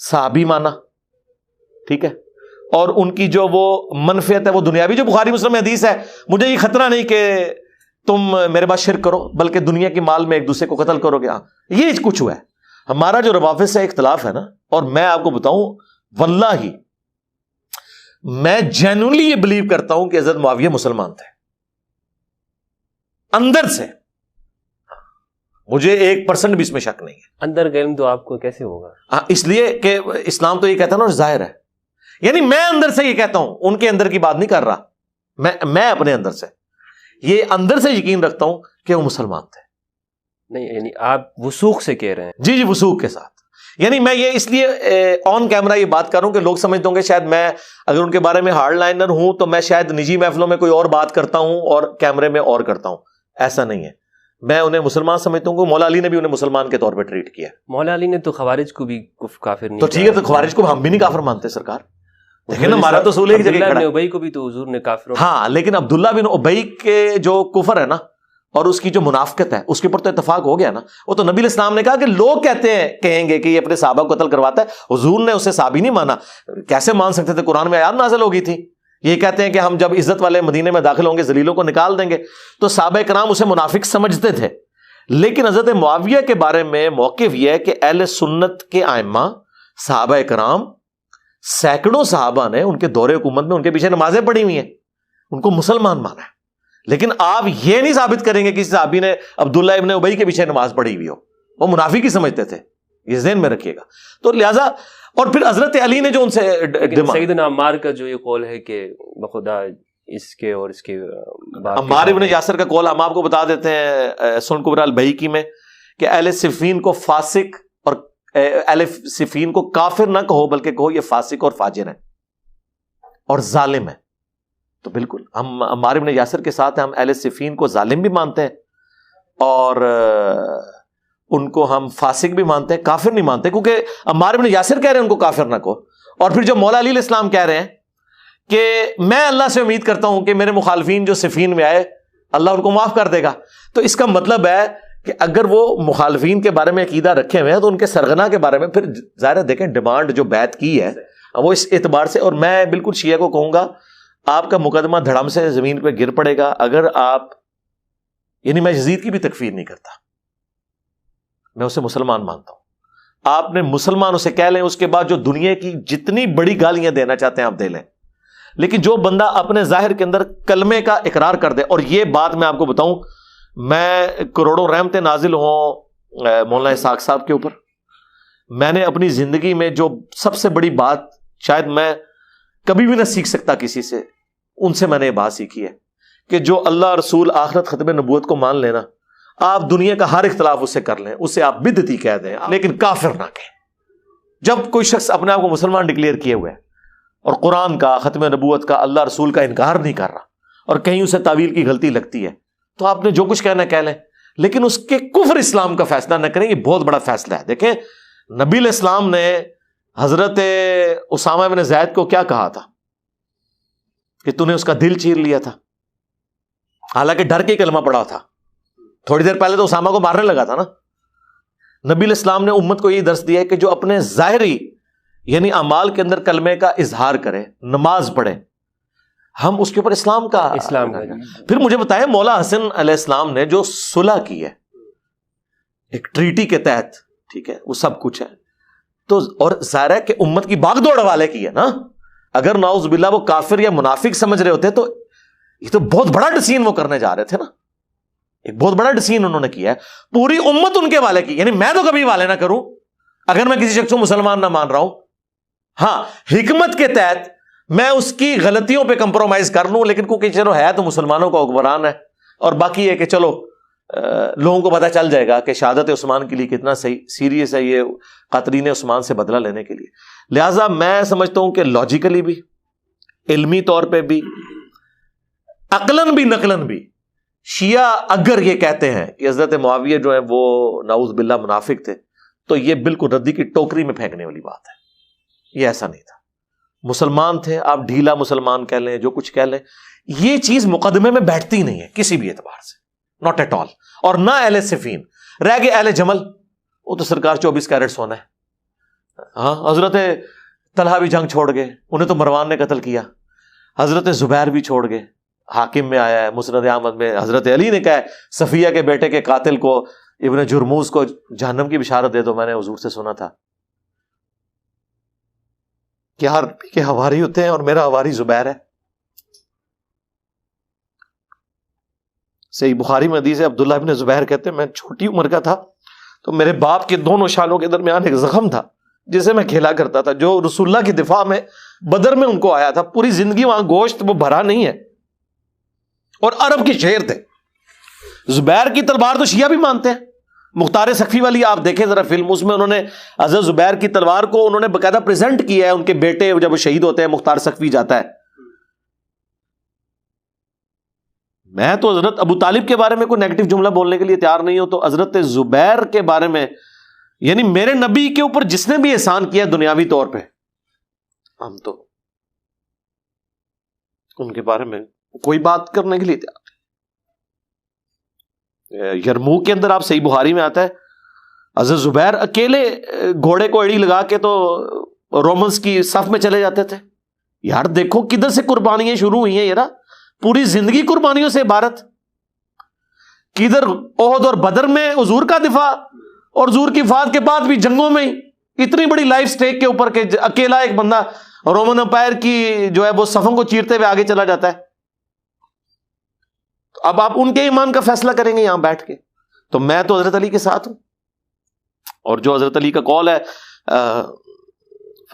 صحابی مانا, ٹھیک ہے, اور ان کی جو وہ منفیت ہے وہ دنیاوی, جو بخاری مسلم میں حدیث ہے, مجھے یہ خطرہ نہیں کہ تم میرے بعد شرک کرو بلکہ دنیا کی مال میں ایک دوسرے کو قتل کرو گے. یہ کچھ ہوا ہے. ہمارا جو روافض سے اختلاف ہے نا, اور میں آپ کو بتاؤں واللہ میں جینوئنلی یہ بلیو کرتا ہوں کہ حضرت معاویہ مسلمان تھے اندر سے, مجھے 1% بھی اس میں شک نہیں ہے. اندر کا علم تو آپ کو کیسے ہوگا؟ اس لیے کہ اسلام تو یہ کہتا ہے نا ظاہر ہے, یعنی میں اندر سے یہ کہتا ہوں, ان کے اندر کی بات نہیں کر رہا, میں اپنے اندر سے یہ اندر سے یقین رکھتا ہوں کہ وہ مسلمان تھے. نہیں یعنی آپ وثوق سے کہہ رہے ہیں؟ جی وثوق کے ساتھ. یعنی میں یہ اس لیے آن کیمرہ یہ بات کر رہا ہوں کہ لوگ سمجھتے ہوں کہ شاید میں اگر ان کے بارے میں ہارڈ لائنر ہوں تو میں شاید نجی محفلوں میں کوئی اور بات کرتا ہوں اور کیمرے میں اور کرتا ہوں. ایسا نہیں ہے, میں انہیں مسلمان سمجھتا ہوں. مولا علی نے بھی انہیں مسلمان کے طور پہ ٹریٹ کیا. مولا علی نے تو خوارج کو بھی کافر نہیں, تو ٹھیک ہے, تو خوارج کو ہم بھی نہیں کافر مانتے سرکار. دیکھیں نا, ہمارا تو اصول ایک جگہ کھڑا ہے. ابئی کو بھی تو حضور نے کافر, ہاں, لیکن عبداللہ بن ابئی کے جو کفر ہے نا اور اس کی جو منافقت ہے اس کے اوپر تو اتفاق ہو گیا نا. وہ تو نبی علیہ السلام نے کہا کہ لوگ کہیں گے کہ یہ اپنے صحابہ کو قتل کرواتا ہے, حضور نے اسے صحابی نہیں مانا. کیسے مان سکتے تھے؟ قرآن میں آیات نازل ہو گئی تھی. یہ کہتے ہیں کہ ہم جب عزت والے مدینے میں داخل ہوں گے ذلیلوں کو نکال دیں گے. تو صحابہ کرام اسے منافق سمجھتے تھے. لیکن حضرت معاویہ کے بارے میں موقف یہ ہے کہ اہل سنت کے ائمہ صحابہ کرام سینکڑوں صحابہ نے ان کے دور حکومت میں ان کے پیچھے نمازیں پڑھی ہوئی ہیں, ان کو مسلمان مانا ہے. لیکن آپ یہ نہیں ثابت کریں گے کہ صحابی نے عبداللہ ابن ابئی کے پیچھے نماز پڑھی ہوئی ہو. وہ منافق ہی سمجھتے تھے, یہ ذہن میں رکھیے گا. تو لہذا اور پھر حضرت علی نے جو ان سے سیدنا عمار کا جو یہ قول ہے کہ بخدا اس کے اور اس کے عمار ابن یاسر کا قول ہم آپ کو بتا دیتے ہیں سنن کبری البیہقی میں کہ اہل صفین کو فاسق اور اہل صفین کو کافر نہ کہو بلکہ کہو یہ فاسق اور فاجر ہیں اور ظالم ہیں. تو بالکل ہم عمار ابن یاسر کے ساتھ ہیں. ہم اہل صفین کو ظالم بھی مانتے ہیں اور ان کو ہم فاسق بھی مانتے ہیں, کافر نہیں مانتے. کیونکہ عمار ابن یاسر کہہ رہے ہیں ان کو کافر نہ کہو, اور پھر جو مولا علی علیہ السلام کہہ رہے ہیں کہ میں اللہ سے امید کرتا ہوں کہ میرے مخالفین جو صفین میں آئے اللہ ان کو معاف کر دے گا. تو اس کا مطلب ہے کہ اگر وہ مخالفین کے بارے میں عقیدہ رکھے ہوئے ہیں تو ان کے سرغنہ کے بارے میں پھر ظاہر ہے دیکھیں ڈیمانڈ جو بیعت کی ہے وہ اس اعتبار سے. اور میں بالکل شیعہ کو کہوں گا آپ کا مقدمہ دھڑم سے زمین پہ گر پڑے گا اگر آپ, یعنی میں یزید کی بھی تکفیر نہیں کرتا, میں اسے مسلمان مانتا ہوں. آپ نے مسلمان اسے کہہ لیں, اس کے بعد جو دنیا کی جتنی بڑی گالیاں دینا چاہتے ہیں آپ دے لیں, لیکن جو بندہ اپنے ظاہر کے اندر کلمے کا اقرار کر دے. اور یہ بات میں آپ کو بتاؤں, میں کروڑوں رحمتیں نازل ہوں مولانا اسحاق صاحب کے اوپر, میں نے اپنی زندگی میں جو سب سے بڑی بات شاید میں کبھی بھی نہ سیکھ سکتا کسی سے, ان سے میں نے یہ بات سیکھی ہے کہ جو اللہ رسول آخرت ختم نبوت کو مان لینا, آپ دنیا کا ہر اختلاف اس سے کر لیں, اسے آپ بدعتی کہہ دیں لیکن کافر نہ کہیں. جب کوئی شخص اپنے آپ کو مسلمان ڈکلیئر کیے ہوئے اور قرآن کا, ختم نبوت کا, اللہ رسول کا انکار نہیں کر رہا اور کہیں اسے تعویل کی غلطی لگتی ہے, تو آپ نے جو کچھ کہنا کہہ لیں, لیکن اس کے کفر اسلام کا فیصلہ نہ کریں. یہ بہت بڑا فیصلہ ہے. دیکھیں نبی علیہ السلام نے حضرت اسامہ بن زید کو کیا کہا تھا کہ تو نے اس کا دل چیر لیا تھا, حالانکہ ڈر کے کلمہ پڑا تھا. تھوڑی دیر پہلے تو اسامہ کو مارنے لگا تھا نا. نبی علیہ السلام نے امت کو یہ درس دیا ہے کہ جو اپنے ظاہری یعنی اعمال کے اندر کلمے کا اظہار کرے, نماز پڑھے, ہم اس کے اوپر اسلام کا پھر مجھے بتائیں مولا حسن علیہ السلام نے جو صلح کی ہے ایک ٹریٹی کے تحت, ٹھیک ہے, وہ سب کچھ ہے, تو اور ظاہر ہے کہ امت کی باغ دوڑ والے کی ہے نا. اگر نعوذ باللہ وہ کافر یا منافق سمجھ رہے ہوتے تو یہ تو بہت بڑا ڈسین وہ کرنے جا رہے تھے نا, ایک بہت بڑا ڈسین انہوں نے کیا ہے. پوری امت ان کے والے کی, یعنی میں تو کبھی والے نہ کروں اگر میں کسی شخص کو مسلمان نہ مان رہا ہوں. ہاں حکمت کے تحت میں اس کی غلطیوں پہ کمپرومائز کر لوں, لیکن کیونکہ چلو ہے تو مسلمانوں کا حکمران ہے, اور باقی ہے کہ چلو لوگوں کو پتہ چل جائے گا کہ شہادت عثمان کے لیے کتنا سیریس ہے یہ قاتلین عثمان سے بدلہ لینے کے لیے. لہٰذا میں سمجھتا ہوں کہ لاجیکلی بھی, علمی طور پہ بھی, عقلاً بھی نقلاً بھی شیعہ اگر یہ کہتے ہیں کہ حضرت معاویہ جو ہے وہ نعوذ باللہ منافق تھے, تو یہ بالکل ردی کی ٹوکری میں پھینکنے والی بات ہے. یہ ایسا نہیں تھا, مسلمان تھے. آپ ڈھیلا مسلمان کہہ لیں, جو کچھ کہہ لیں, یہ چیز مقدمے میں بیٹھتی نہیں ہے کسی بھی اعتبار سے, ناٹ ایٹ آل. اور نہ اہل صفین. رہ گئے اہل جمل, وہ تو سرکار 24 کیرٹ سونا ہے, ہاں حضرت طلحہ بھی جنگ چھوڑ گئے, انہیں تو مروان نے قتل کیا. حضرت زبیر بھی چھوڑ گئے. حاکم میں آیا ہے, مسند احمد میں حضرت علی نے کہا ہے صفیہ کے بیٹے کے قاتل کو, ابن جرموز کو جہنم کی بشارت دے دو. میں نے حضور سے سنا تھا کہ ہر کے ہواری ہوتے ہیں اور میرا ہواری زبیر ہے. صحیح بخاری میں حدیث ہے, عبداللہ ابن زبیر کہتے ہیں میں چھوٹی عمر کا تھا تو میرے باپ کے دونوں شانوں کے درمیان ایک زخم تھا جسے میں کھیلا کرتا تھا, جو رسول اللہ کی دفاع میں بدر میں ان کو آیا تھا. پوری زندگی وہاں گوشت وہ بھرا نہیں ہے, اور عرب کے شعر تھے. زبیر کی تلوار تو شیعہ بھی مانتے ہیں. مختار سقفی والی آپ دیکھیں ذرا فلم, اس میں انہوں نے حضرت زبیر کی تلوار کو انہوں نے باقاعدہ پریزنٹ کیا ہے. ان کے بیٹے جب وہ شہید ہوتے ہیں مختار سقفی جاتا ہے. میں تو حضرت ابو طالب کے بارے میں کوئی نیگیٹو جملہ بولنے کے لیے تیار نہیں ہوں, تو حضرت زبیر کے بارے میں یعنی میرے نبی کے اوپر جس نے بھی احسان کیا دنیاوی طور پہ, ہم تو ان کے بارے میں کوئی بات کرنے کے لیے تیار. یرموک کے اندر آپ صحیح بخاری میں آتا ہے حضرت زبیر اکیلے گھوڑے کو ایڑی لگا کے تو رومنس کی صف میں چلے جاتے تھے. یار دیکھو کدھر سے قربانیاں شروع ہوئی ہیں, یار پوری زندگی قربانیوں سے عبارت. کدھر احد اور بدر میں حضور کا دفاع, اور حضور کی وفات کے بعد بھی جنگوں میں اتنی بڑی لائف سٹیک کے اوپر کہ اکیلا ایک بندہ رومن امپائر کی جو ہے وہ صفوں کو چیرتے ہوئے آگے چلا جاتا ہے. اب آپ ان کے ایمان کا فیصلہ کریں گے یہاں بیٹھ کے, تو میں تو حضرت علی کے ساتھ ہوں. اور جو حضرت علی کا قول ہے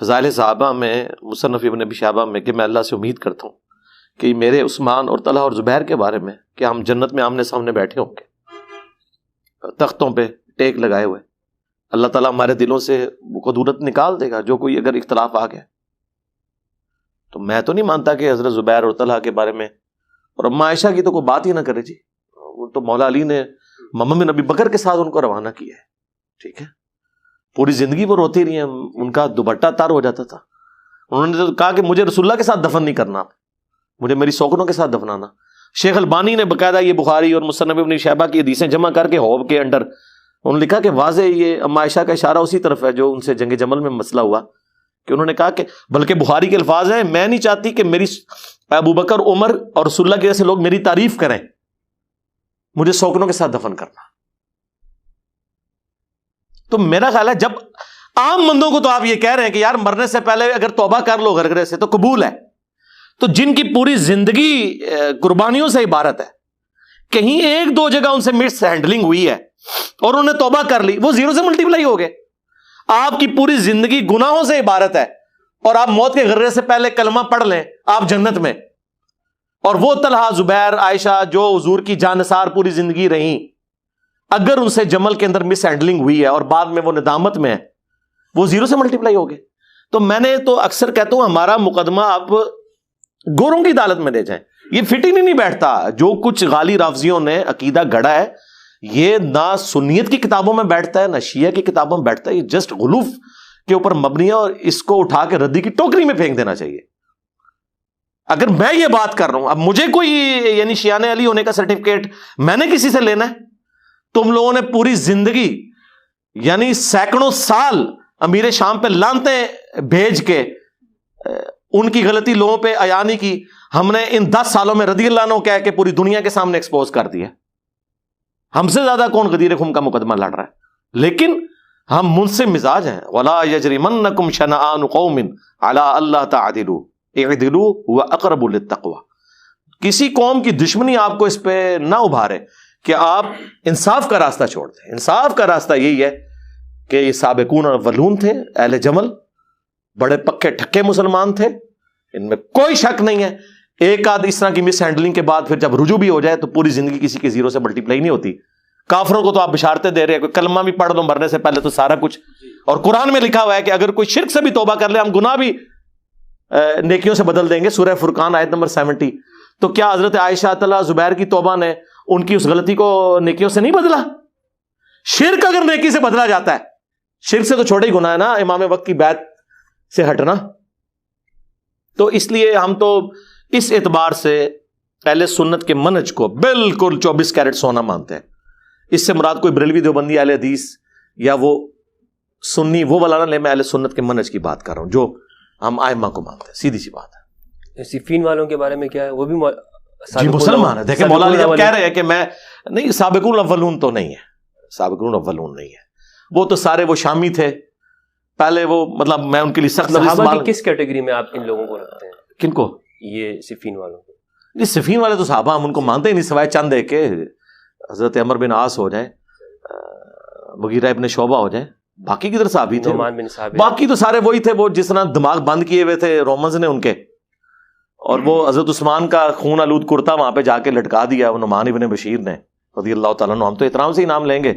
فضائل صحابہ میں مصنف ابن ابی شیبہ میں کہ میں اللہ سے امید کرتا ہوں کہ میرے عثمان اور طلحہ اور زبیر کے بارے میں کہ ہم جنت میں آمنے سامنے بیٹھے ہوں گے تختوں پہ ٹیک لگائے ہوئے. اللہ تعالیٰ ہمارے دلوں سے وہ قدورت نکال دے گا جو کوئی اگر اختلاف آ گیا. تو میں تو نہیں مانتا کہ حضرت زبیر اور طلحہ کے بارے میں, اور اما عائشہ کی تو کوئی بات ہی نہ کرے جی, وہ تو مولا علی نے محمد بن ابی بکر کے ساتھ ان کو روانہ کیا ہے. ٹھیک ہے, پوری زندگی وہ روتی رہی ہیں, ان کا دوپٹہ تار ہو جاتا تھا. انہوں نے تو کہا کہ مجھے رسول اللہ کے ساتھ دفن نہیں کرنا, مجھے میری سوکنوں کے ساتھ دفنانا. شیخ البانی نے باقاعدہ یہ بخاری اور مصنف ابن شیبہ کی حدیثیں جمع کر کے ہوب کے انڈر انہوں نے لکھا کہ واضح یہ اما عائشہ کا اشارہ اسی طرف ہے جو ان سے جنگ جمل میں مسئلہ ہوا, کہ انہوں نے کہا کہ بلکہ بخاری کے الفاظ ہیں میں نہیں چاہتی کہ میری ابو بکر عمر اور رسول اللہ کے جیسے لوگ میری تعریف کریں, مجھے سوکنوں کے ساتھ دفن کرنا. تو میرا خیال ہے جب عام بندوں کو تو آپ یہ کہہ رہے ہیں کہ یار مرنے سے پہلے اگر توبہ کر لو غرغرے سے تو قبول ہے, تو جن کی پوری زندگی قربانیوں سے عبارت ہے, کہیں ایک دو جگہ ان سے مس ہینڈلنگ ہوئی ہے اور انہوں نے توبہ کر لی, وہ زیرو سے ملٹی پلائی ہو گئے. آپ کی پوری زندگی گناہوں سے عبارت ہے اور آپ موت کے غرے سے پہلے کلمہ پڑھ لیں آپ جنت میں. اور وہ طلحہ زبیر عائشہ جو حضور کی جانثار پوری زندگی رہیں, اگر ان سے جمل کے اندر مس ہینڈلنگ ہوئی ہے اور بعد میں وہ ندامت میں ہے, وہ زیرو سے ملٹی پلائی ہو گئے. تو میں نے تو اکثر کہتا ہوں ہمارا مقدمہ آپ گوروں کی عدالت میں لے جائیں, یہ فٹنگ نہیں بیٹھتا. جو کچھ غالی رافضیوں نے عقیدہ گڑا ہے یہ نہ سنیت کی کتابوں میں بیٹھتا ہے نہ شیعہ کی کتابوں میں بیٹھتا ہے, یہ جسٹ غلوف کے اوپر مبنی ہے, اور اس کو اٹھا کے ردی کی ٹوکری میں پھینک دینا چاہیے. اگر میں یہ بات کر رہا ہوں, اب مجھے کوئی یعنی شیعہ علی ہونے کا سرٹیفکیٹ میں نے کسی سے لینا ہے؟ تم لوگوں نے پوری زندگی یعنی سینکڑوں سال امیر شام پہ لانتیں بھیج کے ان کی غلطی لوگوں پہ عیاں نہیں کی, ہم نے ان 10 سالوں میں رضی اللہ عنہ کہہ کے پوری دنیا کے سامنے ایکسپوز کر دیا. ہم سے زیادہ کون غدیر خم کا مقدمہ لڑ رہا ہے؟ لیکن ہم منصف مزاج ہیں. وَلَا يَجْرِمَنَّكُمْ شَنَآنُ قَوْمٍ عَلَىٰ أَلَّا تَعْدِلُوا اعْدِلُوا هُوَ أَقْرَبُ لِلتَّقْوَىٰ. کسی قوم کی دشمنی آپ کو اس پہ نہ ابھارے کہ آپ انصاف کا راستہ چھوڑ دیں. انصاف کا راستہ یہی ہے کہ یہ سابقون الاولون تھے, اہل جمل بڑے پکے ٹھکے مسلمان تھے, ان میں کوئی شک نہیں ہے. ایک آدھ اس طرح کی مس ہینڈلنگ کے بعد پھر جب رجوع بھی ہو جائے تو پوری زندگی کسی کے زیرو سے ملٹی پلائی نہیں ہوتی. کافروں کو تو آپ بشارتیں دے رہے ہیں, کوئی کلمہ بھی پڑھ لو مرنے سے پہلے تو سارا کچھ, اور قرآن میں لکھا ہوا ہے کہ اگر کوئی شرک سے بھی توبہ کر لے ہم گناہ بھی نیکیوں سے بدل دیں گے. سورہ فرقان آیت نمبر 70. تو کیا حضرت عائشہ طلحہ زبیر کی توبہ نے ان کی اس غلطی کو نیکیوں سے نہیں بدلا؟ شرک اگر نیکی سے بدلا جاتا ہے, شرک سے تو چھوٹا ہی گناہ ہے نا امام وقت کی بیعت سے ہٹنا. تو اس لیے ہم تو اس اعتبار سے اہل سنت کے منہج کو بالکل 24 کیرٹ سونا مانتے ہیں. اس سے مراد کوئی بریلوی دیوبندی اہل حدیث یا وہ سنی وہ والا نہ لے, میں اہل سنت کے منہج کی بات کر رہا ہوں جو ہم ائمہ کو مانتے ہیں, سیدھی سی بات ہے. صفین والوں کے بارے میں کیا ہے, وہ بھی جی مسلمان ہے. دیکھیں مولا علی جب کہہ رہے ہیں کہ میں نہیں, سابقون الاولون تو نہیں ہے, سابقون الاولون نہیں ہے, وہ تو سارے وہ شامی تھے پہلے, وہ مطلب میں ان کے لیے سخت صحابہ کی کس کیٹیگری میں آپ ان لوگوں کو رکھتے ہیں؟ کن کو؟ یہ صفین والوں کو. جی صفین والے تو صحابہ ہم ان کو مانتے ہی نہیں, سوائے چند ہے کہ حضرت عمر بن عاص ہو جائیں, مغیرہ ابن شعبہ ہو جائیں, باقی کدھر صحابی تھے؟ نعمان بن ثابت, باقی تو سارے وہی تھے وہ جس طرح دماغ بند کیے ہوئے تھے رومنز نے ان کے, اور وہ حضرت عثمان کا خون آلود کرتا وہاں پہ جا کے لٹکا دیا وہ نعمان ابن بشیر نے رضی اللہ تعالیٰ عنہ, ہم تو احترام سے ہی نام لیں گے,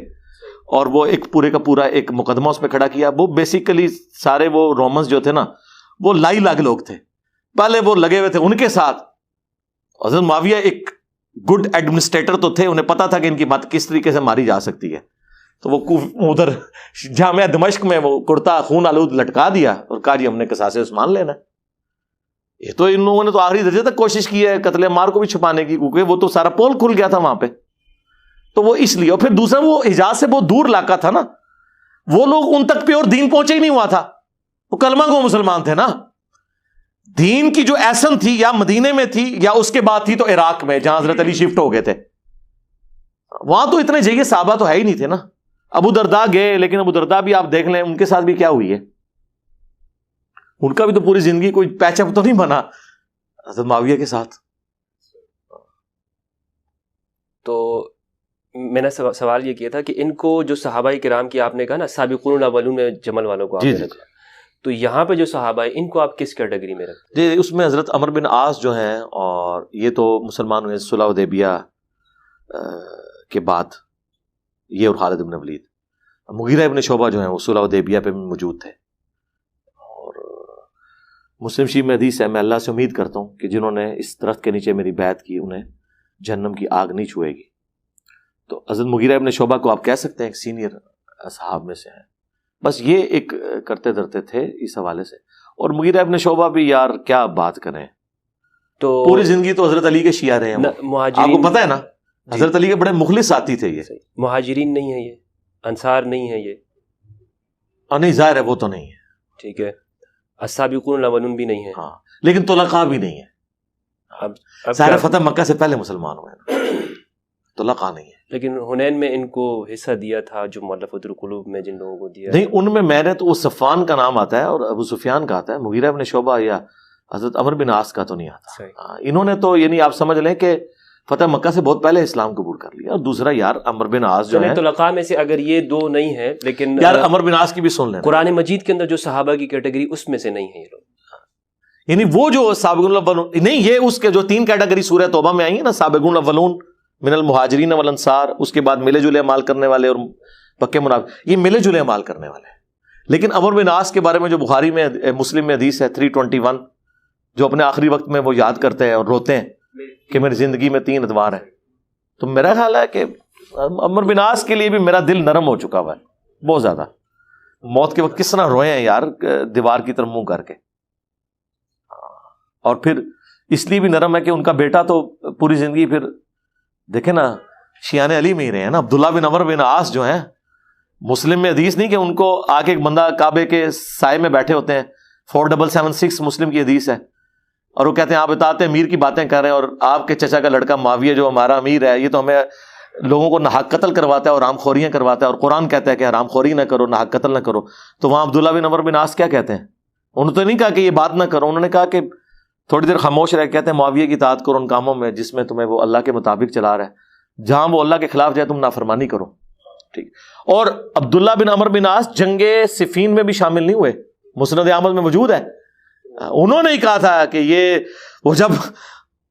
اور وہ ایک پورے کا پورا ایک مقدمہ اس میں کھڑا کیا. وہ بیسیکلی سارے وہ رومنز جو تھے نا وہ لائی لاگ لوگ تھے, پہلے وہ لگے ہوئے تھے ان کے ساتھ. حضرت معاویہ ایک گڈ ایڈمنسٹریٹر تو تھے, انہیں پتا تھا کہ ان کی بات کس طریقے سے ماری جا سکتی ہے, تو وہ ادھر جامعہ دمشق میں وہ کرتا خون آلود لٹکا دیا اور کہا جی ہم نے قصاص عثمان لینا. یہ تو ان لوگوں نے تو آخری درجے تک کوشش کی ہے قتل عمار کو بھی چھپانے کی, کیونکہ وہ تو سارا پول کھل گیا تھا وہاں پہ, تو وہ اس لیے. اور پھر دوسرا وہ حجاز سے بہت دور علاقہ تھا نا, وہ لوگ ان تک پیور دین پہنچے ہی نہیں ہوا تھا, وہ کلمہ گو مسلمان تھے نا. دین کی جو ایسن تھی یا مدینے میں تھی یا اس کے بعد تھی تو عراق میں جہاں حضرت علی شفٹ ہو گئے تھے, وہاں تو اتنے جگہ صحابہ تو ہے ہی نہیں تھے نا. ابو درداء گئے, لیکن ابو درداء بھی آپ دیکھ لیں ان کے ساتھ بھی کیا ہوئی ہے, ان کا بھی تو پوری زندگی کوئی پیچ اپ تو نہیں بنا حضرت معاویہ کے ساتھ. تو میں نے سوال یہ کیا تھا کہ ان کو جو صحابہ کرام کی آپ نے کہا نا سابقون الاولون میں جمل والوں کو آپ نے رکھا, تو یہاں پہ جو صحابہ ہیں ان کو آپ کس کیٹیگری میں رکھتے ہیں؟ اس میں حضرت عمر بن عاص جو ہیں, اور یہ تو مسلمان ہوئے صلح حدیبیہ کے بعد, یہ اور خالد بن ولید. مغیرہ ابن شعبہ جو ہیں وہ صلح حدیبیہ پہ موجود تھے, اور مسلم شریف میں حدیث ہے میں اللہ سے امید کرتا ہوں کہ جنہوں نے اس درخت کے نیچے میری بیعت کی انہیں جہنم کی آگ نہیں چھوئے گی. تو حضرت مغیرہ ابن شعبہ کو آپ کہہ سکتے ہیں ایک سینئر اصحاب میں سے ہیں. بس یہ ایک کرتے درتے تھے اس حوالے سے. اور مغیرہ ابن شعبہ بھی یار کیا بات کریں, تو پوری زندگی تو حضرت علی کے شیعہ رہے ہیں, آپ کو پتہ ہے نا حضرت علی کے بڑے مخلص ساتھی تھے. یہ مہاجرین نہیں ہے, یہ انصار نہیں ہے, یہ نہیں ظاہر ہے وہ تو نہیں ہے, ٹھیک ہے, السابقون الاولون بھی نہیں ہے, ہاں لیکن طلقاء بھی نہیں ہے. اب ظاہر فتح مکہ سے پہلے مسلمان ہوئے ہیں, طلقاء نہیں ہے. لیکن حنین میں ان کو حصہ دیا تھا جو مؤلفۃ القلوب میں جن لوگوں کو دیا نہیں, ان میں میرے تو وہ صفان کا نام آتا ہے اور ابو سفیان کا آتا ہے, مغیرہ ابن شعبہ یا حضرت عمر بن عاص کا تو نہیں آتا. انہوں نے تو یعنی آپ سمجھ لیں کہ فتح مکہ سے بہت پہلے اسلام قبول کر لیا. اور دوسرا یار عمر بن عاص جو ہے طلقاء میں سے اگر یہ دو نہیں ہے, لیکن یار عمر بن عاص کی بھی سن لیں, قرآن مجید کے اندر جو صحابہ کی کیٹیگری اس میں سے نہیں ہے یہ لوگ, یعنی وہ جو سابقون الاولون نہیں, یہ اس کے جو 3 کیٹیگری سورہ توبہ میں آئی ہیں نا, سابقون الاولون من المہاجرین والانصار, اس کے بعد ملے جلے اعمال کرنے والے اور پکے منافق, یہ ملے جلے اعمال کرنے والے ہیں. لیکن عمر بن عاص کے بارے میں جو بخاری میں مسلم میں حدیث ہے 321, جو اپنے آخری وقت میں وہ یاد کرتے ہیں اور روتے ہیں کہ میری زندگی میں 3 ادوار ہیں, تو میرا خیال ہے کہ عمر بن عاص کے لیے بھی میرا دل نرم ہو چکا ہوا ہے بہت زیادہ. موت کے وقت کس طرح روئے ہیں یار دیوار کی طرف منہ کر کے. اور پھر اس لیے بھی نرم ہے کہ ان کا بیٹا تو پوری زندگی پھر دیکھیں نا شیعان علی میں ہی رہے ہیں نا. عبداللہ بن عمر بن عاص جو ہیں, مسلم میں حدیث نہیں کہ ان کو آ کے ایک بندہ کعبے کے سائے میں بیٹھے ہوتے ہیں, 4776 مسلم کی حدیث ہے, اور وہ کہتے ہیں آپ اطاعت امیر کی باتیں کر رہے ہیں, اور آپ کے چچا کا لڑکا معاویہ جو ہمارا امیر ہے یہ تو ہمیں لوگوں کو ناحق قتل کرواتا ہے اور حرام خوریاں کرواتا ہے, اور قرآن کہتا ہے کہ حرام خوری نہ کرو, ناحق قتل نہ کرو. تو وہاں عبداللہ بن عمر بن عاص کیا کہتے ہیں, انہوں نے تو نہیں کہا کہ یہ بات نہ کرو, انہوں نے کہا کہ تھوڑی دیر خاموش رہ, کہتے ہیں معاویہ کی اطاعت کرو ان کاموں میں جس میں تمہیں وہ اللہ کے مطابق چلا رہا ہے, جہاں وہ اللہ کے خلاف جائے تم نافرمانی کرو. ٹھیک. اور عبداللہ بن عمر بن عاص جنگ صفین میں بھی شامل نہیں ہوئے, مسند احمد میں موجود ہے. انہوں نے ہی کہا تھا کہ یہ وہ جب,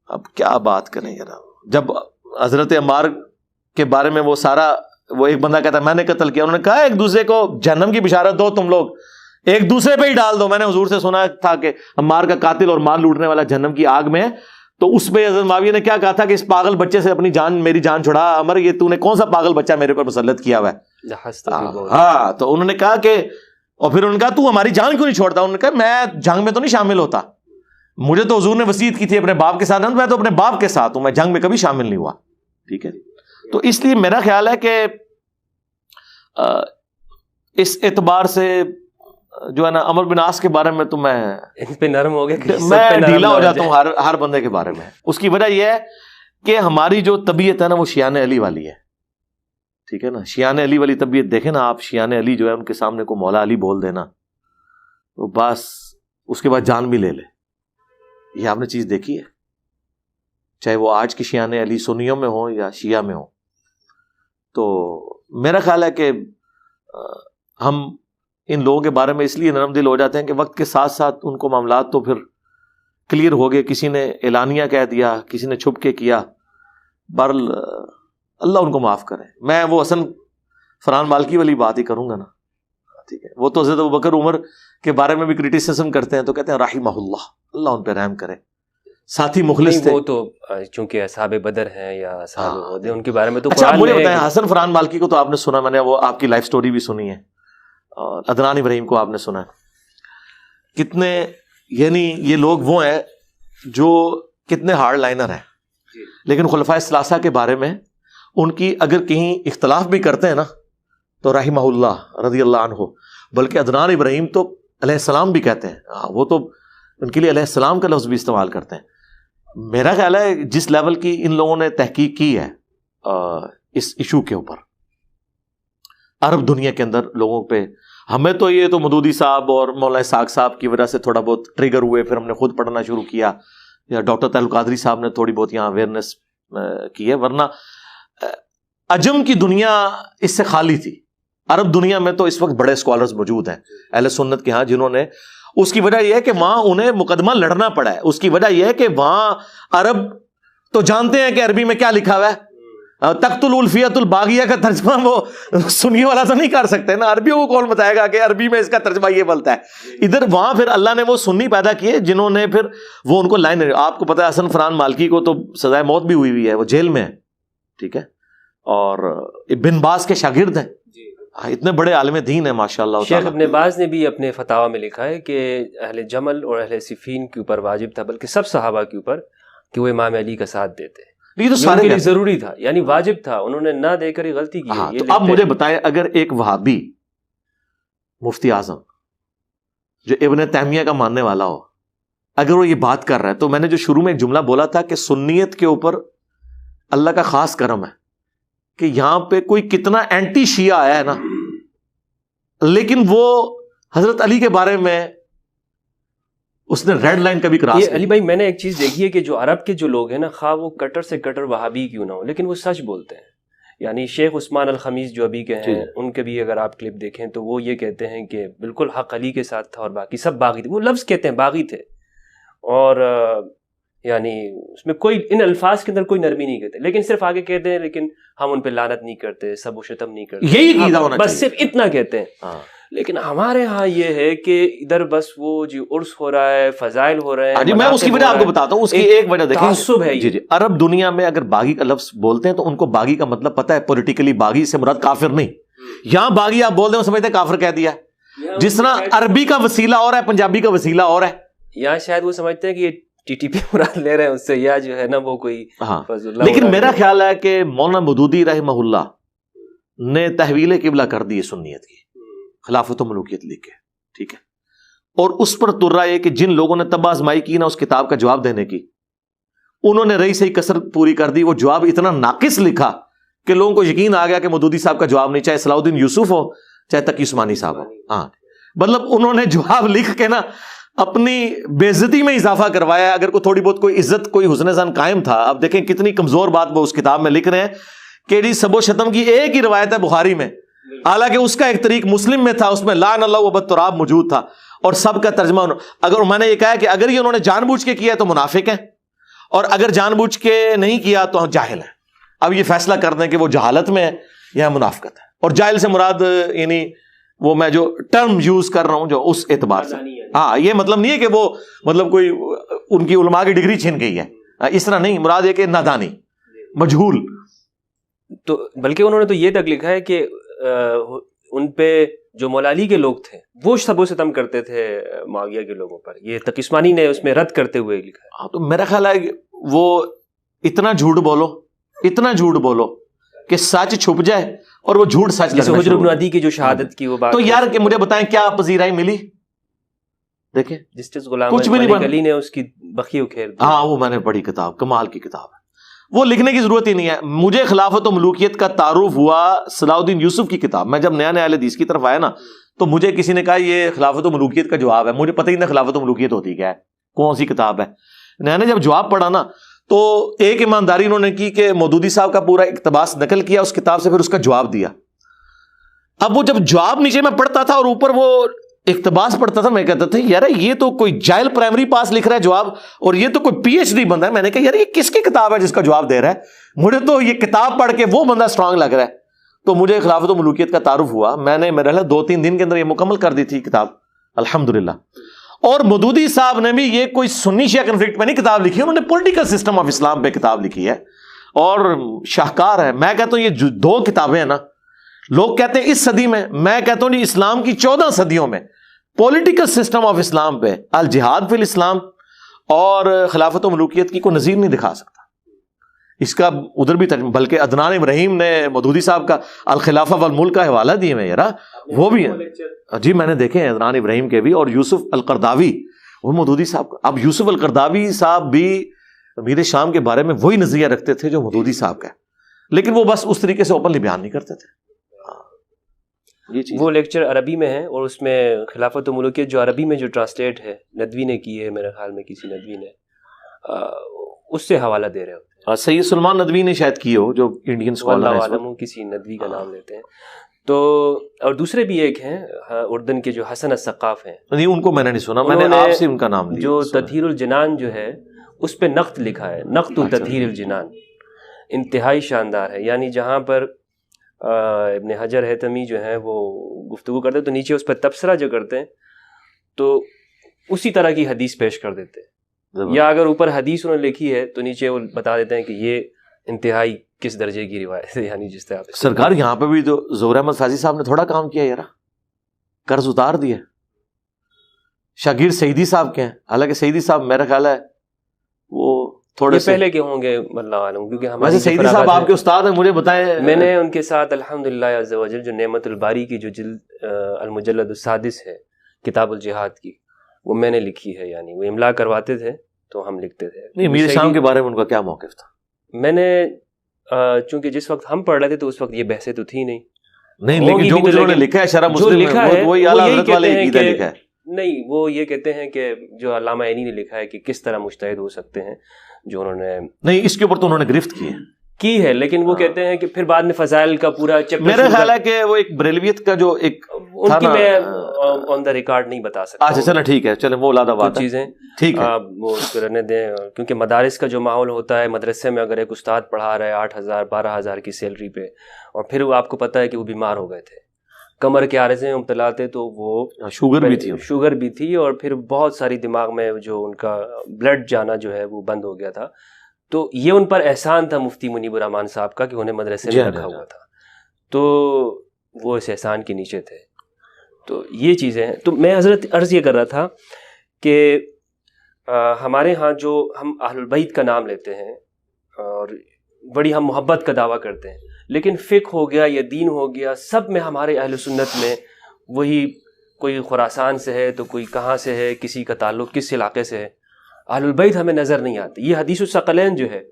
اب کیا بات کریں یار, جب حضرت عمار کے بارے میں وہ سارا, وہ ایک بندہ کہتا ہے میں نے قتل کیا, انہوں نے کہا ایک دوسرے کو جہنم کی بشارت دو, تم لوگ ایک دوسرے پہ ہی ڈال دو. میں نے حضور سے سنا تھا کہ عمار کا قاتل اور مال لوٹنے والا جہنم کی آگ میں ہے, تو اس پہ حضرت معاویہ نے کیا کہا تھا کہ اس پاگل بچے سے اپنی جان, میری جان چھڑا عمر, یہ تو نے کون سا پاگل بچہ میرے پر مسلط کیا ہوا ہے. ہاں, تو انہوں نے کہا کہ, اور پھر انہوں نے کہا تو ہماری جان کیوں نہیں چھوڑتا, انہوں نے کہا میں جنگ میں تو نہیں شامل ہوتا, مجھے تو حضور نے وصیت کی تھی اپنے باپ کے ساتھ, میں تو اپنے باپ کے ساتھ ہوں, میں جنگ میں کبھی شامل نہیں ہوا. ٹھیک ہے, تو اس لیے میرا خیال ہے کہ اس اعتبار سے جو ہے نا عمر بن عاص کے بارے میں تو میں ان پہ نرم ہو گیا کہ میں ڈھیلا ہو جاتا ہوں ہر بندے کے بارے میں. اس کی وجہ یہ ہے کہ ہماری جو طبیعت ہے نا وہ شیعان علی والی ہے. ٹھیک ہے نا, شیعان علی والی طبیعت دیکھیں نا آپ, شیعان علی جو ہے ان کے سامنے کو مولا علی بول دینا تو بس اس کے بعد جان بھی لے لے. یہ آپ نے چیز دیکھی ہے, چاہے وہ آج کے شیعان علی سنیوں میں ہوں یا شیعہ میں ہوں. تو میرا خیال ہے کہ ہم ان لوگوں کے بارے میں اس لیے نرم دل ہو جاتے ہیں کہ وقت کے ساتھ ساتھ ان کو معاملات تو پھر کلیئر ہو گئے. کسی نے اعلانیہ کہہ دیا, کسی نے چھپ کے کیا. بہرحال اللہ ان کو معاف کرے. میں وہ حسن فرحان مالکی والی بات ہی کروں گا نا, ٹھیک ہے. وہ تو حضرت ابوبکر عمر کے بارے میں بھی کرٹیسزم کرتے ہیں تو کہتے ہیں رحمہ اللہ, اللہ ان پہ رحم کرے, ساتھی مخلص تھے. وہ تو چونکہ اصحاب بدر ہیں یا اصحاب احد ان کے بارے میں تو اچھا قرآن مجھے میں بتائیں, حسن فرحان مالکی کو تو آپ نے سنا, میں نے وہ آپ کی لائف سٹوری بھی سنی ہے, اور عدنان ابراہیم کو آپ نے سنا ہے. کتنے یعنی یہ لوگ وہ ہیں جو کتنے ہارڈ لائنر ہیں, لیکن خلفائے ثلاثہ کے بارے میں ان کی اگر کہیں اختلاف بھی کرتے ہیں نا تو رحمہ اللہ رضی اللہ عنہ, بلکہ عدنان ابراہیم تو علیہ السلام بھی کہتے ہیں, وہ تو ان کے لیے علیہ السلام کا لفظ بھی استعمال کرتے ہیں. میرا خیال ہے جس لیول کی ان لوگوں نے تحقیق کی ہے اس ایشو کے اوپر عرب دنیا کے اندر لوگوں پہ, ہمیں تو یہ تو مودودی صاحب اور مولانا اسحاق صاحب کی وجہ سے تھوڑا بہت ٹریگر ہوئے, پھر ہم نے خود پڑھنا شروع کیا, یا ڈاکٹر طاہر القادری صاحب نے تھوڑی بہت یہاں اویئرنیس کی ہے, ورنہ عجم کی دنیا اس سے خالی تھی. عرب دنیا میں تو اس وقت بڑے اسکالرز موجود ہیں اہل سنت کے ہاں, جنہوں نے, اس کی وجہ یہ ہے کہ وہاں انہیں مقدمہ لڑنا پڑا ہے. اس کی وجہ یہ ہے کہ وہاں عرب تو جانتے ہیں کہ عربی میں کیا لکھا ہوا ہے. تقتل الفیت الباغیہ کا ترجمہ وہ سنی والا تو نہیں کر سکتے نا, عربیوں کو کون بتائے گا کہ عربی میں اس کا ترجمہ یہ بولتا ہے. ادھر وہاں پھر اللہ نے وہ سنی پیدا کیے جنہوں نے پھر وہ ان کو لائن, آپ کو پتا ہے حسن فرحان مالکی کو تو سزائے موت بھی ہوئی ہے, وہ جیل میں ہے, ٹھیک ہے, اور ابن باز کے شاگرد ہیں, اتنے بڑے عالم دین ہیں ماشاءاللہ. شیخ ابن باز نے بھی اپنے فتاوی میں لکھا ہے کہ اہل جمل اور اہل صفین کے اوپر واجب تھا, بلکہ سب صحابہ کے اوپر, کہ وہ امام علی کا ساتھ دیتے. یہ تو سارے کے لیے ضروری تھا, یعنی واجب تھا, انہوں نے نہ دے کر ہی غلطی کی. تو اب مجھے بتائیں, اگر ایک وہابی مفتی اعظم جو ابن تیمیہ کا ماننے والا ہو, اگر وہ یہ بات کر رہا ہے, تو میں نے جو شروع میں ایک جملہ بولا تھا کہ سنیت کے اوپر اللہ کا خاص کرم ہے کہ یہاں پہ کوئی کتنا اینٹی شیعہ آیا ہے نا, لیکن وہ حضرت علی کے بارے میں اس نے ریڈ لائن کبھی کراس. علی بھائی میں نے ایک چیز دیکھی ہے کہ جو عرب کے جو لوگ ہیں نا, خواہ وہ کٹر سے کٹر وہابی کیوں نہ ہو, لیکن وہ سچ بولتے ہیں. یعنی شیخ عثمان الخمیس جو ابھی کے ہیں, ان کے بھی اگر آپ کلپ دیکھیں تو وہ یہ کہتے ہیں کہ بالکل حق علی کے ساتھ تھا اور باقی سب باغی تھے. وہ لفظ کہتے ہیں باغی تھے, اور یعنی اس میں کوئی ان الفاظ کے اندر کوئی نرمی نہیں کرتے, لیکن صرف آگے کہتے ہیں لیکن ہم ان پہ لعنت نہیں کرتے, سب و شتم نہیں کرتے, یہی عقیدہ ہونا بس صرف اتنا کہتے ہیں. لیکن ہمارے ہاں یہ ہے کہ ادھر بس وہ جی عرس ہو رہا ہے, فضائل ہو رہے ہیں. میں اس کی وجہ آپ کو بتاتا ہوں, اس کی ایک وجہ دیکھیں, تعصب ہے. جی عرب دنیا میں اگر باغی کا لفظ بولتے ہیں تو ان کو باغی کا مطلب پتہ ہے, پولیٹیکلی باغی سے مراد کافر نہیں. یہاں باغی آپ بول دیں وہ سمجھتے ہیں کافر کہہ دیا, جس طرح عربی کا وسیلہ اور ہے, پنجابی کا وسیلہ اور ہے. یہاں شاید وہ سمجھتے ہیں کہ یہ ٹی ٹی پی مراد لے رہے ہیں اس سے, یا جو ہے نا وہ کوئی. لیکن میرا خیال ہے کہ مولانا مودودی رحمہ اللہ نے تحویل قبلہ کر دی سنیت کی, خلافت و ملوکیت لکھ کے, ٹھیک ہے, اور اس پر تر رہا ہے کہ جن لوگوں نے تب آزمائی کی نا اس کتاب کا جواب دینے کی, انہوں نے رہی صحیح کسر پوری کر دی. وہ جواب اتنا ناقص لکھا کہ لوگوں کو یقین آ گیا کہ مودودی صاحب کا جواب نہیں, چاہے صلاح الدین یوسف ہو چاہے تقی عثمانی صاحب ہو. ہاں مطلب انہوں نے جواب لکھ کے نا اپنی بے عزتی میں اضافہ کروایا. اگر کوئی تھوڑی بہت کوئی عزت کوئی حسن زن قائم تھا, اب دیکھیں کتنی کمزور بات وہ اس کتاب میں لکھ رہے ہیں کہ جی سب و شتم کی ایک ہی روایت ہے بخاری میں, حالانکہ اس کا ایک طریق مسلم میں تھا, اس میں لعن اللہ و بالتراب موجود تھا, اور سب کا ترجمہ اگر میں نے یہ کہا کہ اگر یہ انہوں نے جان بوجھ کے کیا تو منافق ہیں, اور اگر جان بوجھ کے نہیں کیا تو جاہل ہیں. اب یہ فیصلہ کر دیں کہ وہ جہالت میں ہے یا منافقت ہے, اور جاہل سے مراد یعنی وہ میں جو ٹرم یوز کر رہا ہوں جو اس اعتبار سے, ہاں یہ مطلب نہیں ہے کہ وہ مطلب کوئی ان کی علماء کی ڈگری چھن گئی ہے, اس طرح نہیں, مراد ہے کہ نادانی مجہول. تو بلکہ انہوں نے تو یہ تک لکھا ہے کہ ان پہ جو مولا علی کے لوگ تھے وہ سب و ستم کرتے تھے معاویہ کے لوگوں پر. یہ تقی عثمانی نے اس میں رد کرتے ہوئے لکھا ہے. تو میرا خیال ہے وہ اتنا جھوٹ بولو کہ سچ چھپ جائے اور وہ جھوٹ سچ جیسے لگنا حجر شروع بن ہو۔ عدی کی جو شہادت کی وہ بات تو یار کہ مجھے بتائیں کیا پذیرائی ملی؟ دیکھیں جسٹس غلام کچھ بھی نہیں ملک بنا۔ علی نے اس کی بخی اکھیر دی۔ ہاں وہ میں نے پڑھی کتاب، کمال کی کتاب ہے، وہ لکھنے کی ضرورت ہی نہیں ہے۔ مجھے خلافت و ملوکیت کا تعارف ہوا صلاح الدین یوسف کی کتاب، میں جب نیا نیا اہل حدیث کی طرف آیا نا تو مجھے کسی نے کہا یہ خلافت و ملوکیت کا جواب ہے، مجھے پتہ ہی نہیں خلافت و ملوکیت ہوتی کیا ہے، کون سی کتاب ہے۔ میں نے جب جواب پڑھا نا تو ایک ایمانداری انہوں نے کی کہ مودودی صاحب کا پورا اقتباس نقل کیا اس کتاب سے، پھر اس کا جواب دیا۔ اب وہ جب جواب نیچے میں پڑھتا تھا اور اوپر وہ اقتباس پڑھتا تھا، میں کہتا تھا یار یہ تو کوئی جاہل پرائمری پاس لکھ رہا ہے جواب، اور یہ تو کوئی پی ایچ ڈی بندہ ہے۔ میں نے کہا یار یہ کس کی کتاب ہے جس کا جواب دے رہا ہے؟ مجھے تو یہ کتاب پڑھ کے وہ بندہ اسٹرانگ لگ رہا ہے۔ تو مجھے خلافت و ملوکیت کا تعارف ہوا، میں نے میرے خیال 2-3 دن کے اندر یہ مکمل کر دی تھی کتاب الحمدللہ۔ اور مودودی صاحب نے بھی یہ کوئی سنی شیعہ کنفلکٹ پہ نہیں کتاب لکھی، انہوں نے پولیٹیکل سسٹم آف اسلام پہ کتاب لکھی ہے اور شاہکار ہے۔ میں کہتا ہوں یہ جو 2 کتابیں ہیں نا، لوگ کہتے ہیں اس صدی میں، میں کہتا ہوں اسلام کی 14 صدیوں میں پولیٹیکل سسٹم آف اسلام پہ الجہاد فی الاسلام اور خلافت و ملوکیت کی کوئی نظیر نہیں دکھا سکتا۔ اس کا ادھر بھی ترجمہ، بلکہ عدنان ابراہیم نے مودودی صاحب کا الخلافہ والملک کا حوالہ دیے میں یار وہ بھی ہیں جی، میں نے دیکھے ہیں عدنان ابراہیم کے بھی، اور یوسف القرداوی وہ مودودی صاحب کا۔ اب یوسف القرداوی صاحب بھی امیر شام کے بارے میں وہی نظریہ رکھتے تھے جو مودودی صاحب کا ہے، لیکن وہ بس اس طریقے سے اوپنلی بیان نہیں کرتے تھے۔ یہ چیز وہ لیکچر عربی میں ہے، اور اس میں خلافت و ملوکیت جو عربی میں جو ٹرانسلیٹ ہے ندوی نے کی ہے، میرے خیال میں کسی ندوی نے اس سے حوالہ دے رہے ہوتے سید سلمان ندوی نے شاید کی ہو، جو انڈین ہیں، اسکالر واللہ ہیں۔ عالم کسی ندوی کا نام لیتے ہیں۔ تو اور دوسرے بھی ایک ہیں اردن کے جو حسن الثقاف ہیں، نہیں ان کو میں نے نہیں سنا، میں نے انہوں آپ سے ان کا نام لیا۔ جو تطہیر الجنان جو ہے اس پہ نقد لکھا ہے، نقد تطہیر الجنان، انتہائی شاندار ہے۔ یعنی جہاں پر ابن حجر حیتمی جو ہیں وہ گفتگو کرتے ہیں تو نیچے اس پہ تبصرہ جو کرتے ہیں تو اسی طرح کی حدیث پیش کر دیتے ہیں، یا اگر اوپر حدیث انہوں نے لکھی ہے تو نیچے وہ بتا دیتے ہیں کہ یہ انتہائی کس درجے کی روایت ہے، یعنی جس طرح آپ سرکار یہاں پہ بھی تو ظہور احمد فیضی صاحب نے تھوڑا کام کیا یار، قرض اتار دیا۔ شاگرد سعیدی صاحب کے ہیں، حالانکہ سعیدی صاحب میرا خیال ہے وہ تھوڑے سے پہلے کے ہوں گے واللہ عالم، کیونکہ ویسے ہمارے سعیدی صاحب آپ کے استاد ہیں، مجھے بتائیں۔ میں نے ان کے ساتھ الحمدللہ عز و جل جو نعمت الباری کی جو جلد المجلد السادس ہے کتاب الجہاد کی، وہ میں نے لکھی ہے، یعنی وہ املا کرواتے تھے تو ہم لکھتے تھے۔ نہیں میر شام کے بارے میں ان کا کیا موقف تھا؟ میں نے چونکہ جس وقت ہم پڑھ رہے تھے تو اس وقت یہ بحثیں تو تھی نہیں، نہیں لیکن جو کچھ انہوں نے لکھا ہے شرح مسلم میں وہی اعلیٰ حضرت والے عقیدہ لکھا ہے۔ نہیں، وہ یہ کہتے ہیں کہ جو علامہ عینی نے لکھا ہے کہ کس طرح مجتہد ہو سکتے ہیں، جو انہوں نے نہیں اس کے اوپر تو انہوں نے گرفت کی ہے، لیکن وہ کہتے ہیں کہ پھر بعد میں فضائل کا پورا چیپٹر، میرا خیال ہے کہ وہ ایک بریلویت کا جو ایک ان کی میں آن دا ریکارڈ نہیں بتا سکتا۔ اچھا چلیں ٹھیک ہے، چلیں وہ علادہ بات ہے، چیزیں ٹھیک ہے وہ رہنے دیں، کیونکہ مدارس کا جو ماحول ہوتا ہے، مدرسے میں اگر ایک استاد پڑھا رہا ہے 8,000 12,000 کی سیلری پہ، اور پھر وہ آپ کو پتہ ہے کہ وہ بیمار ہو گئے تھے، کمر کے عارضے میں مبتلا تھے، تو وہ شوگر بھی تھی اور پھر بہت ساری دماغ میں جو ان کا بلڈ جانا جو ہے وہ بند ہو گیا تھا۔ تو یہ ان پر احسان تھا مفتی منیب الرحمان صاحب کا کہ انہیں مدرسے میں رکھا ہوا تھا، تو وہ اس احسان کے نیچے تھے۔ تو یہ چیزیں ہیں۔ تو میں حضرت عرض یہ کر رہا تھا کہ ہمارے ہاں جو ہم اہل البیت کا نام لیتے ہیں اور بڑی ہم محبت کا دعویٰ کرتے ہیں، لیکن فقہ ہو گیا یا دین ہو گیا، سب میں ہمارے اہل سنت میں وہی، کوئی خراسان سے ہے تو کوئی کہاں سے ہے، کسی کا تعلق کس علاقے سے ہے، اہل البیت ہمیں نظر نہیں آتی۔ یہ حدیث الثقلین جو ہے،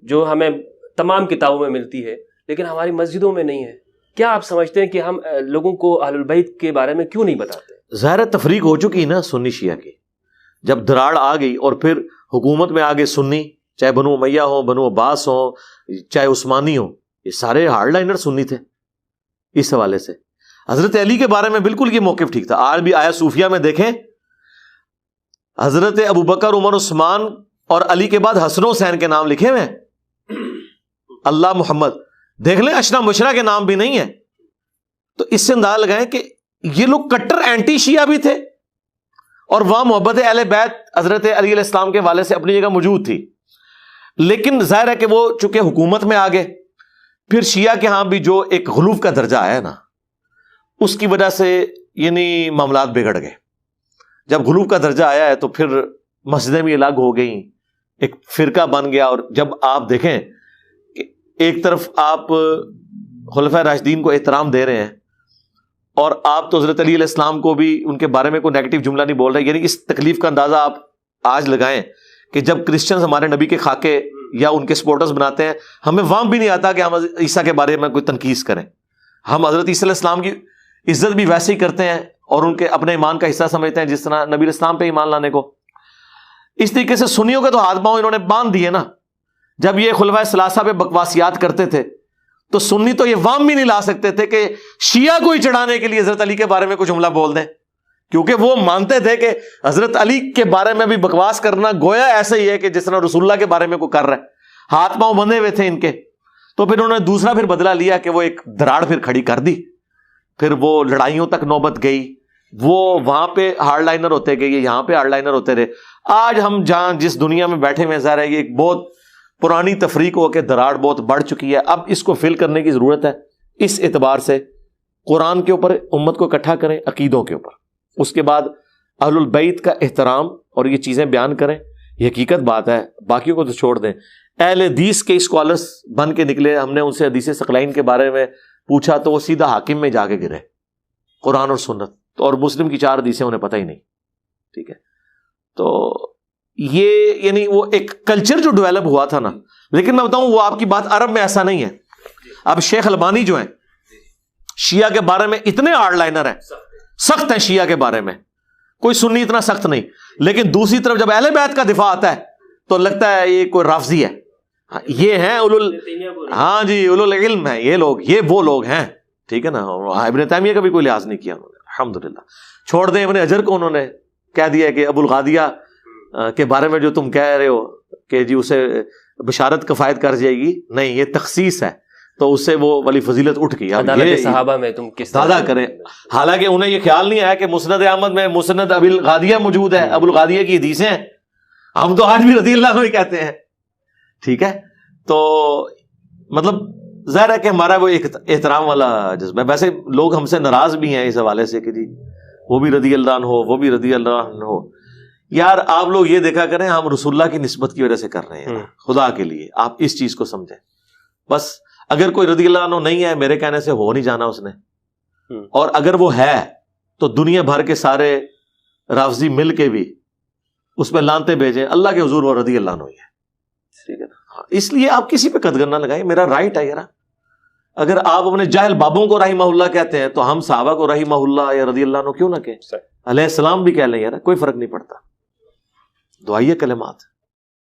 جو ہمیں تمام کتابوں میں ملتی ہے لیکن ہماری مسجدوں میں نہیں ہے، کیا آپ سمجھتے ہیں کہ ہم لوگوں کو اہل البیت کے بارے میں کیوں نہیں بتاتے؟ ظاہر تفریق ہو چکی نا سنی شیعہ کی، جب دراڑ آ گئی اور پھر حکومت میں آگے سنی، چاہے بنو امیہ ہوں، بنو عباس ہوں، چاہے عثمانی ہوں، یہ سارے ہارڈ لائنر سنی تھے۔ اس حوالے سے حضرت علی کے بارے میں بالکل یہ موقف ٹھیک تھا۔ آج بھی آیا صوفیہ میں دیکھیں، حضرت ابوبکر، عمر، عثمان اور علی کے بعد حسن و حسین کے نام لکھے ہوئے، اللہ محمد، دیکھ لیں اشنا مشرا کے نام بھی نہیں ہے۔ تو اس سے اندازہ لگائیں کہ یہ لوگ کٹر اینٹی شیعہ بھی تھے، اور وہاں محبت اہل بیت حضرت علی علیہ السلام کے والے سے اپنی جگہ موجود تھی، لیکن ظاہر ہے کہ وہ چونکہ حکومت میں آ گئے، پھر شیعہ کے ہاں بھی جو ایک غلوف کا درجہ آیا نا، اس کی وجہ سے یعنی معاملات بگڑ گئے۔ جب غلوف کا درجہ آیا ہے تو پھر مسجدیں بھی الگ ہو گئیں، ایک فرقہ بن گیا۔ اور جب آپ دیکھیں کہ ایک طرف آپ خلفائے راشدین کو احترام دے رہے ہیں اور آپ تو حضرت علی علیہ السلام کو بھی ان کے بارے میں کوئی نیگیٹو جملہ نہیں بول رہے. یعنی اس تکلیف کا اندازہ آپ آج لگائیں کہ جب کرسچنز ہمارے نبی کے خاکے یا ان کے سپورٹرز بناتے ہیں, ہمیں وہاں بھی نہیں آتا کہ ہم عیسیٰ کے بارے میں کوئی تنقید کریں. ہم حضرت عیسیٰ علیہ السلام کی عزت بھی ویسے ہی کرتے ہیں اور ان کے اپنے ایمان کا حصہ سمجھتے ہیں جس طرح نبی علیہ السلام پہ ایمان لانے کو. اس طریقے سے سنیوں کے تو ہاتھ پاؤں انہوں نے باندھ دیے نا. جب یہ خلفائے ثلاثہ پہ بکواسیات کرتے تھے تو سنی تو یہ وام بھی نہیں لا سکتے تھے کہ شیعہ کو ہی چڑھانے کے لیے حضرت علی کے بارے میں کچھ جملہ بول دیں, کیونکہ وہ مانتے تھے کہ حضرت علی کے بارے میں بھی بکواس کرنا گویا ایسا ہی ہے کہ جس طرح رسول اللہ کے بارے میں کوئی کر رہا ہے. ہاتھ پاؤں بندھے ہوئے تھے ان کے. تو پھر انہوں نے دوسرا پھر بدلہ لیا کہ وہ ایک دراڑ پھر کھڑی کر دی, پھر وہ لڑائیوں تک نوبت گئی, وہ وہاں پہ ہارڈ لائنر ہوتے گئے, یہاں پہ ہارڈ لائنر ہوتے رہے. آج ہم جہاں جس دنیا میں بیٹھے ہوئے ظاہر ہے یہ ایک بہت پرانی تفریق ہو کے دراڑ بہت بڑھ چکی ہے. اب اس کو فل کرنے کی ضرورت ہے. اس اعتبار سے قرآن کے اوپر امت کو اکٹھا کریں, عقیدوں کے اوپر, اس کے بعد اہل البیت کا احترام اور یہ چیزیں بیان کریں. یہ حقیقت بات ہے, باقیوں کو تو چھوڑ دیں. اہل حدیث کے اسکالرس بن کے نکلے, ہم نے ان سے حدیث ثقلین کے بارے میں پوچھا تو وہ سیدھا حاکم میں جا کے گرے, قرآن اور سنت اور مسلم کی 4 حدیثیں انہیں پتہ ہی نہیں. ٹھیک ہے, تو یہ یعنی وہ ایک کلچر جو ڈیولپ ہوا تھا نا. لیکن میں بتاؤں وہ آپ کی بات عرب میں ایسا نہیں ہے. اب شیخ البانی جو ہیں شیعہ کے بارے میں اتنے ہارڈ لائنر ہیں, سخت ہیں شیعہ کے بارے میں, کوئی سنی اتنا سخت نہیں. لیکن دوسری طرف جب اہل بیت کا دفاع آتا ہے تو لگتا ہے یہ کوئی رافضی ہے. یہ ہیں ہاں جی اولو العلم ہیں یہ لوگ, یہ وہ لوگ ہیں. ٹھیک ہے نا, ابن تیمیہ کا بھی کوئی لحاظ نہیں کیا انہوں نے, الحمدللہ. چھوڑ دیں ابن حجر کو, انہوں نے کہہ دیا کہ ابو الغادیہ کے بارے میں جو تم کہہ رہے ہو کہ جی اسے بشارت کفایت کر جائے گی, نہیں یہ تخصیص ہے, تو اس سے وہ والی فضیلت اٹھ گئی. عدالت صحابہ میں تم کس دادا کریں, حالانکہ انہیں یہ خیال نہیں آیا کہ مسند احمد میں مسند ابی الغادیہ موجود ہے, ابو الغادیہ کی حدیثیں ہیں. ہم تو آج بھی رضی اللہ عنہ ہی کہتے ہیں. ٹھیک ہے, تو مطلب ظاہر ہے کہ ہمارا وہ ایک احترام والا جذبہ ہے. ویسے لوگ ہم سے ناراض بھی ہیں اس حوالے سے کہ جی وہ بھی رضی اللہ عنہ ہو, وہ بھی رضی اللہ عنہ ہو. یار آپ لوگ یہ دیکھا کریں ہم رسول اللہ کی نسبت کی وجہ سے کر رہے ہیں, خدا کے لیے آپ اس چیز کو سمجھیں. بس اگر کوئی رضی اللہ عنہ نہیں ہے میرے کہنے سے ہو نہیں جانا اس نے, اور اگر وہ ہے تو دنیا بھر کے سارے رافضی مل کے بھی اس پہ لانتے بھیجیں, اللہ کے حضور وہ رضی اللہ عنہ ہی ہے. ٹھیک ہے نا, اس لیے آپ کسی پہ قدغن نہ لگائیں, میرا رائٹ ہے یار. اگر آپ اپنے جاہل بابوں کو رحمہ اللہ کہتے ہیں تو ہم صحابہ کو رحمہ اللہ یا رضی اللہ عنہ کیوں نہ کہیں, علیہ السلام بھی کہہ لیں یار, کوئی فرق نہیں پڑتا. دعائیہ کلمات